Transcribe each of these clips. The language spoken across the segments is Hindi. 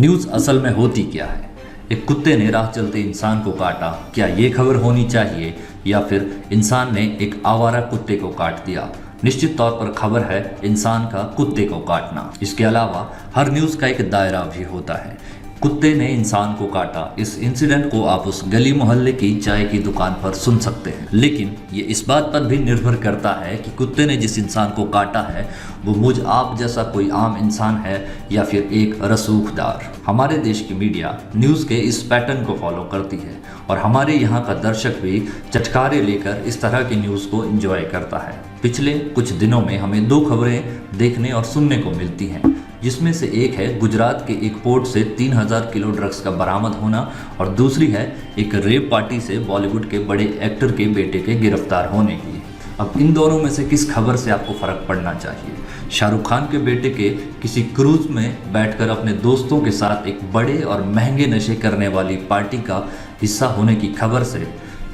न्यूज़ असल में होती क्या है? एक कुत्ते ने राह चलते इंसान को काटा, क्या ये खबर होनी चाहिए? या फिर इंसान ने एक आवारा कुत्ते को काट दिया? निश्चित तौर पर खबर है इंसान का कुत्ते को काटना। इसके अलावा हर न्यूज़ का एक दायरा भी होता है। कुत्ते ने इंसान को काटा, इस इंसिडेंट को आप उस गली मोहल्ले की चाय की दुकान पर सुन सकते हैं, लेकिन ये इस बात पर भी निर्भर करता है कि कुत्ते ने जिस इंसान को काटा है वो मुझ आप जैसा कोई आम इंसान है या फिर एक रसूखदार। हमारे देश की मीडिया न्यूज़ के इस पैटर्न को फॉलो करती है और हमारे यहाँ का दर्शक भी चटकारे लेकर इस तरह की न्यूज़ को एंजॉय करता है। पिछले कुछ दिनों में हमें दो खबरें देखने और सुनने को मिलती हैं, जिसमें से एक है गुजरात के एक पोर्ट से 3000 किलो ड्रग्स का बरामद होना और दूसरी है एक रेप पार्टी से बॉलीवुड के बड़े एक्टर के बेटे के गिरफ्तार होने की। अब इन दोनों में से किस खबर से आपको फ़र्क पड़ना चाहिए? शाहरुख खान के बेटे के किसी क्रूज में बैठकर अपने दोस्तों के साथ एक बड़े और महंगे नशे करने वाली पार्टी का हिस्सा होने की खबर से,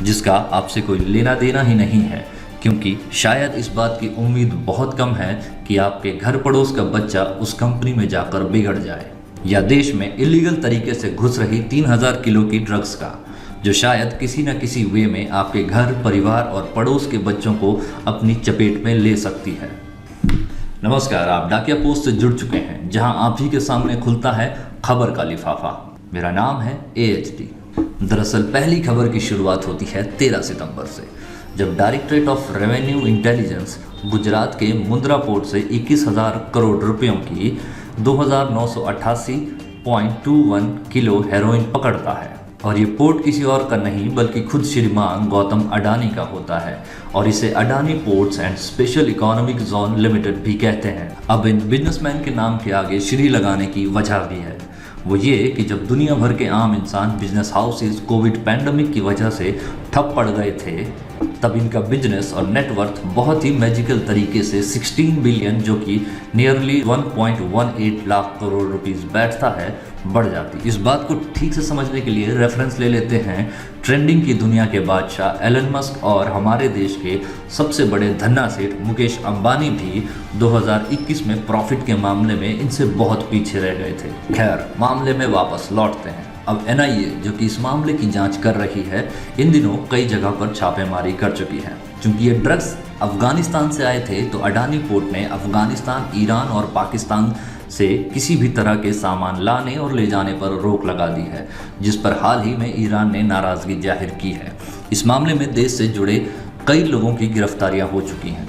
जिसका आपसे कोई लेना देना ही नहीं है, क्योंकि शायद इस बात की उम्मीद बहुत कम है कि आपके घर पड़ोस का बच्चा उस कंपनी में जाकर बिगड़ जाए, या देश में इलीगल तरीके से घुस रही 3000 किलो की ड्रग्स का, जो शायद किसी न किसी वे में आपके घर, परिवार और पड़ोस के बच्चों को अपनी चपेट में ले सकती है। नमस्कार, आप डाकिया पोस्ट से जुड़ चुके हैं, जहां आप ही के सामने खुलता है खबर का लिफाफा। मेरा नाम है AHD। दरअसल पहली खबर की शुरुआत होती है 13 सितंबर से, जब directorate of revenue intelligence Gujarat के मुंद्रा पोर्ट से 21,000 करोड़ रुपयों की 2988.21 किलो हेरोइन पकड़ता है। और ये पोर्ट किसी और का नहीं बल्कि खुद श्रीमान गौतम अडानी का होता है, और इसे Adani ports and special economic zone limited भी कहते हैं। अब इन बिजनेसमैन के नाम के आगे श्री लगाने की वजह भी है, वो ये कि जब दुनिया भर के आम इंसान बिजनेस हाउसेज कोविड पैंडमिक की वजह से ठप पड़ गए थे, तब इनका बिजनेस और नेटवर्थ बहुत ही मैजिकल तरीके से 16 बिलियन, जो कि नियरली 1.18 लाख करोड़ रुपीस बैठता है, बढ़ जाती। इस बात को ठीक से समझने के लिए रेफरेंस ले लेते हैं ट्रेंडिंग की दुनिया के बादशाह एलन मस्क और हमारे देश के सबसे बड़े धन्ना सेठ मुकेश अंबानी भी 2021 में प्रॉफिट के मामले में इनसे बहुत पीछे रह गए थे। खैर, मामले में वापस लौटते हैं। अब NIA, जो कि इस मामले की जांच कर रही है, इन दिनों कई जगह पर छापेमारी कर चुकी है। चूंकि ये ड्रग्स अफगानिस्तान से आए थे, तो अडानी पोर्ट ने अफगानिस्तान, ईरान और पाकिस्तान से किसी भी तरह के सामान लाने और ले जाने पर रोक लगा दी है, जिस पर हाल ही में ईरान ने नाराज़गी जाहिर की है। इस मामले में देश से जुड़े कई लोगों की गिरफ्तारियां हो चुकी हैं,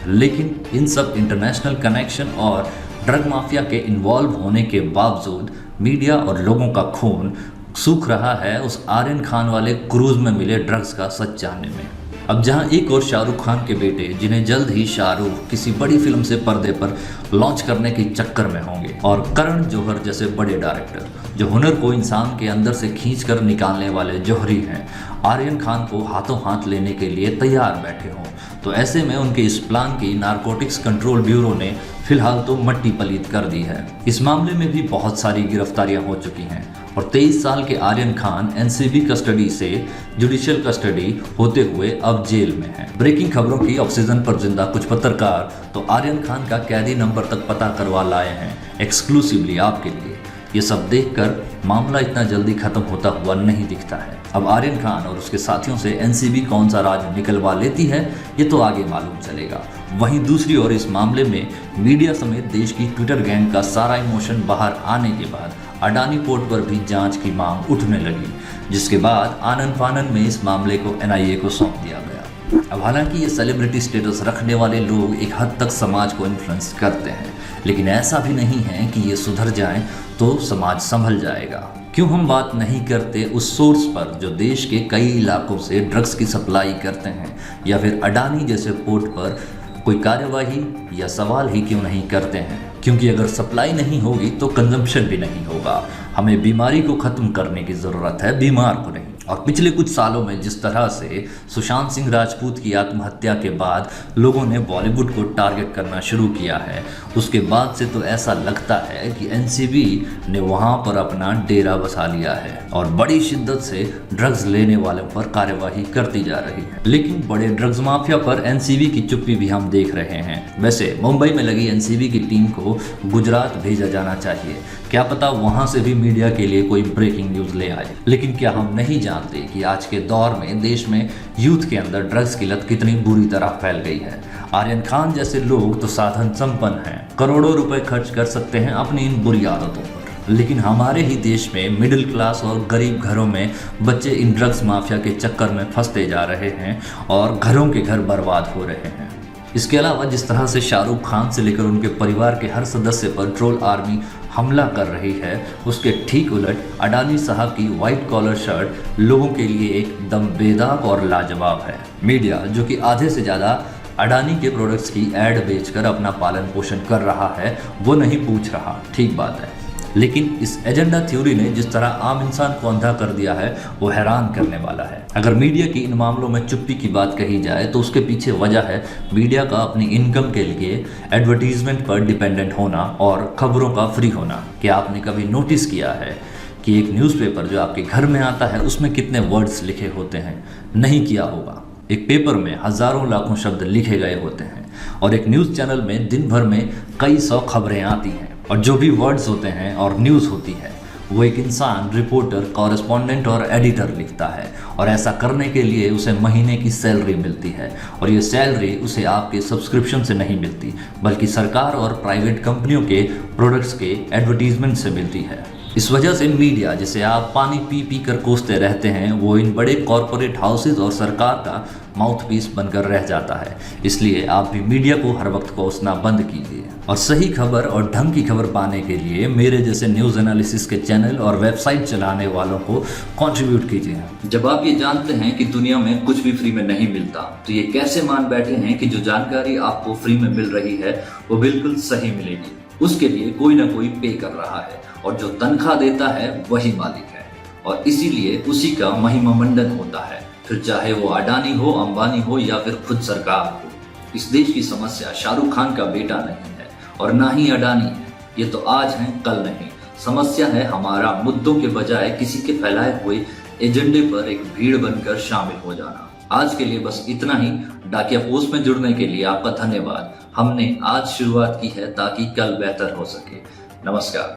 लेकिन इन सब इंटरनेशनल कनेक्शन और ड्रग माफिया के इन्वॉल्व होने के बावजूद मीडिया और लोगों का खून सूख रहा है उस आर्यन खान वाले क्रूज में मिले ड्रग्स का सच जानने में। अब जहां एक और शाहरुख खान के बेटे, जिन्हें जल्द ही शाहरुख किसी बड़ी फिल्म से पर्दे पर लॉन्च करने के चक्कर में होंगे, और करण जौहर जैसे बड़े डायरेक्टर, जो हुनर को इंसान के अंदर से खींच कर निकालने वाले जौहरी हैं, आर्यन खान को हाथों हाथ लेने के लिए तैयार बैठे हों, तो ऐसे में उनके इस प्लान की नारकोटिक्स कंट्रोल ब्यूरो ने फिलहाल तो मट्टी पलीत कर दी है। इस मामले में भी बहुत सारी गिरफ्तारियां हो चुकी हैं और 23 साल के आर्यन खान NCB कस्टडी से जुडिशियल कस्टडी होते हुए अब जेल में हैं। ब्रेकिंग खबरों की ऑक्सीजन पर जिंदा कुछ पत्रकार तो आर्यन खान का कैदी नंबर तक पता करवा लाए हैं एक्सक्लूसिवली आपके लिए। ये सब देखकर मामला इतना जल्दी खत्म होता हुआ नहीं दिखता है। अब आर्यन खान और उसके साथियों से NCB कौन सा राज निकलवा लेती है, ये तो आगे मालूम चलेगा। वहीं दूसरी ओर इस मामले में मीडिया समेत देश की ट्विटर गैंग का सारा इमोशन बाहर आने के बाद अडानी पोर्ट पर भी जांच की मांग उठने लगी, जिसके बाद आनन फानन में इस मामले को NIA को सौंप दिया गया। अब हालांकि ये सेलिब्रिटी स्टेटस रखने वाले लोग एक हद तक समाज को इन्फ्लुएंस करते हैं, लेकिन ऐसा भी नहीं है कि ये सुधर जाएं तो समाज संभल जाएगा। क्यों हम बात नहीं करते उस सोर्स पर जो देश के कई इलाकों से ड्रग्स की सप्लाई करते हैं, या फिर अडानी जैसे पोर्ट पर कोई कार्यवाही या सवाल ही क्यों नहीं करते हैं? क्योंकि अगर सप्लाई नहीं होगी तो कंजम्पशन भी नहीं होगा। हमें बीमारी को ख़त्म करने की ज़रूरत है, बीमार को नहीं। और पिछले कुछ सालों में जिस तरह से सुशांत सिंह राजपूत की आत्महत्या के बाद लोगों ने बॉलीवुड को टारगेट करना शुरू किया है, उसके बाद से तो ऐसा लगता है कि एनसीबी ने वहां पर अपना डेरा बसा लिया है और बड़ी शिद्दत से ड्रग्स लेने वालों पर कार्यवाही करती जा रही है। लेकिन बड़े ड्रग्स माफिया पर एनसीबी की चुप्पी भी हम देख रहे हैं। वैसे मुंबई में लगी एनसीबी की टीम को गुजरात भेजा जाना चाहिए, क्या पता वहां से भी मीडिया के लिए कोई ब्रेकिंग न्यूज ले आए। लेकिन क्या हम नहीं जानते कि आज के दौर में देश में यूथ के अंदर ड्रग्स की लत कितनी बुरी तरह फैल गई है। आर्यन खान जैसे लोग तो साधन संपन्न हैं, करोड़ों रुपए खर्च कर सकते हैं अपनी इन बुरी आदतों पर, लेकिन हमारे ही देश में मिडिल क्लास और गरीब घरों में बच्चे इन ड्रग्स माफिया के चक्कर में फंसते जा रहे हैं और घरों के घर बर्बाद हो रहे हैं। इसके अलावा जिस तरह से शाहरुख खान से लेकर उनके परिवार के हर सदस्य पर ट्रोल आर्मी हमला कर रही है, उसके ठीक उलट अडानी साहब की व्हाइट कॉलर शर्ट लोगों के लिए एकदम बेदाग और लाजवाब है। मीडिया जो कि आधे से ज़्यादा अडानी के प्रोडक्ट्स की ऐड बेचकर अपना पालन पोषण कर रहा है, वो नहीं पूछ रहा, ठीक बात है, लेकिन इस एजेंडा थ्योरी ने जिस तरह आम इंसान को अंधा कर दिया है वो हैरान करने वाला है। अगर मीडिया की इन मामलों में चुप्पी की बात कही जाए तो उसके पीछे वजह है मीडिया का अपनी इनकम के लिए एडवर्टीजमेंट पर डिपेंडेंट होना और खबरों का फ्री होना। क्या आपने कभी नोटिस किया है कि एक न्यूज़पेपर जो आपके घर में आता है उसमें कितने वर्ड्स लिखे होते हैं? नहीं किया होगा। एक पेपर में हजारों लाखों शब्द लिखे गए होते हैं और एक न्यूज़ चैनल में दिन भर में कई सौ खबरें आती हैं और जो भी वर्ड्स होते हैं और न्यूज़ होती है वो एक इंसान, रिपोर्टर, कॉरेस्पॉन्डेंट और एडिटर लिखता है और ऐसा करने के लिए उसे महीने की सैलरी मिलती है और ये सैलरी उसे आपके सब्सक्रिप्शन से नहीं मिलती बल्कि सरकार और प्राइवेट कंपनियों के प्रोडक्ट्स के एडवर्टीजमेंट से मिलती है। इस वजह से मीडिया, जिसे आप पानी पी पी कर कोसते रहते हैं, वो इन बड़े कॉरपोरेट हाउसेज और सरकार का माउथपीस बनकर रह जाता है। इसलिए आप भी मीडिया को हर वक्त कोसना बंद कीजिए और सही खबर और ढंग की खबर पाने के लिए मेरे जैसे न्यूज़ एनालिसिस के चैनल और वेबसाइट चलाने वालों को कंट्रीब्यूट कीजिए। जब आप ये जानते हैं कि दुनिया में कुछ भी फ्री में नहीं मिलता, तो ये कैसे मान बैठे हैं कि जो जानकारी आपको फ्री में मिल रही है वो बिल्कुल सही मिलेगी? उसके लिए कोई ना कोई पे कर रहा है और जो तनख्वाह देता है वही मालिक है और इसीलिए उसी का महिमा मंडन होता है, फिर चाहे वो अडानी हो, अंबानी हो या फिर खुद सरकार हो। इस देश की समस्या शाहरुख खान का बेटा नहीं है और ना ही अडानी है, ये तो आज है कल नहीं। समस्या है हमारा मुद्दों के बजाय किसी के फैलाए हुए एजेंडे पर एक भीड़ बनकर शामिल हो जाना। आज के लिए बस इतना ही। डाकिया पोस्ट में जुड़ने के लिए आपका धन्यवाद। हमने आज शुरुआत की है ताकि कल बेहतर हो सके। नमस्कार।